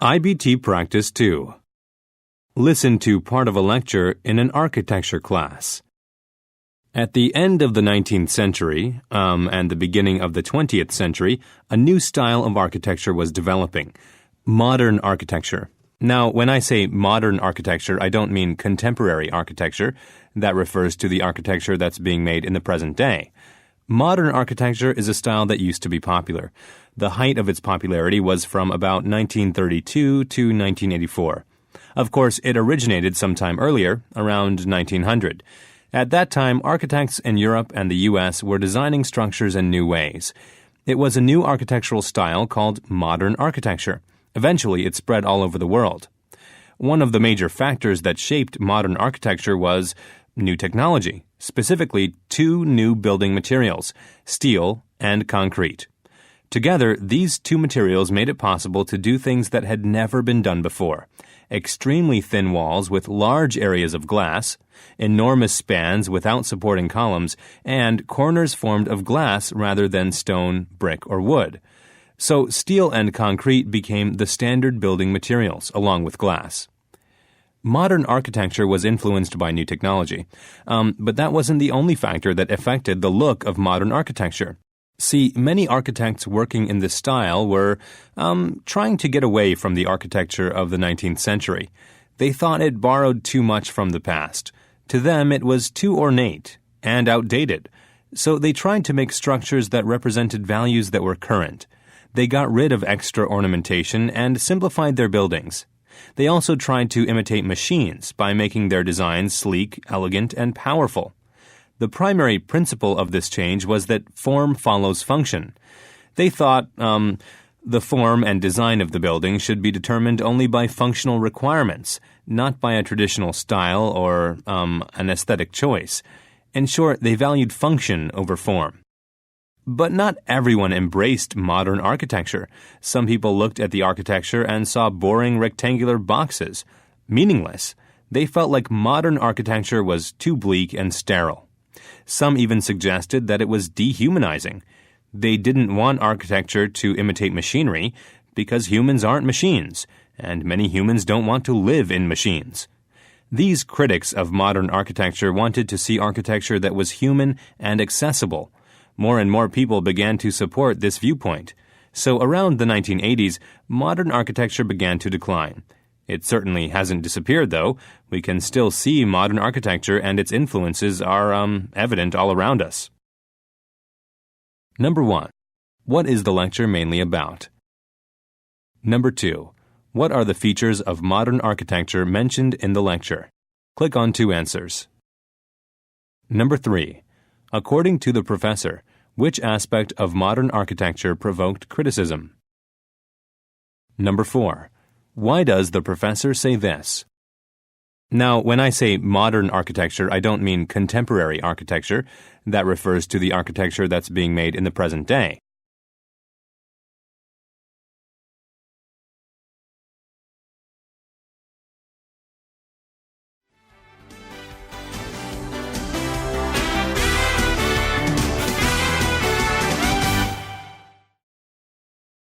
IBT Practice 2. Listen to part of a lecture in an architecture class. At the end of the 19th century, and the beginning of the 20th century, a new style of architecture was developing: modern architecture. Now, when I say modern architecture, I don't mean contemporary architecture. That refers to the architecture that's being made in the present day. Modern architecture is a style that used to be popular. The height of its popularity was from about 1932 to 1984. Of course, it originated sometime earlier, around 1900. At that time, architects in Europe and the U.S. were designing structures in new ways. It was a new architectural style called modern architecture. Eventually, it spread all over the world. One of the major factors that shaped modern architecture was new technology, specifically two new building materials, steel and concrete. Together, these two materials made it possible to do things that had never been done before: extremely thin walls with large areas of glass, enormous spans without supporting columns, and corners formed of glass rather than stone, brick, or wood. So steel and concrete became the standard building materials, along with glass. Modern architecture was influenced by new technology, but that wasn't the only factor that affected the look of modern architecture. See, many architects working in this style were trying to get away from the architecture of the 19th century. They thought it borrowed too much from the past. To them, it was too ornate and outdated. So they tried to make structures that represented values that were current. They got rid of extra ornamentation and simplified their buildings. They also tried to imitate machines by making their designs sleek, elegant, and powerful. The primary principle of this change was that form follows function. They thought the form and design of the building should be determined only by functional requirements, not by a traditional style or an aesthetic choice. In short, they valued function over form. But not everyone embraced modern architecture. Some people looked at the architecture and saw boring rectangular boxes. Meaningless. They felt like modern architecture was too bleak and sterile. Some even suggested that it was dehumanizing. They didn't want architecture to imitate machinery because humans aren't machines, and many humans don't want to live in machines. These critics of modern architecture wanted to see architecture that was human and accessible. More and more people began to support this viewpoint. So around the 1980s, modern architecture began to decline. It certainly hasn't disappeared, though. We can still see modern architecture, and its influences are evident all around us. Number 1. What is the lecture mainly about? Number 2. What are the features of modern architecture mentioned in the lecture? Click on 2 answers. Number 3. According to the professor, which aspect of modern architecture provoked criticism? Number 4. Why does the professor say this? Now, when I say modern architecture, I don't mean contemporary architecture. That refers to the architecture that's being made in the present day.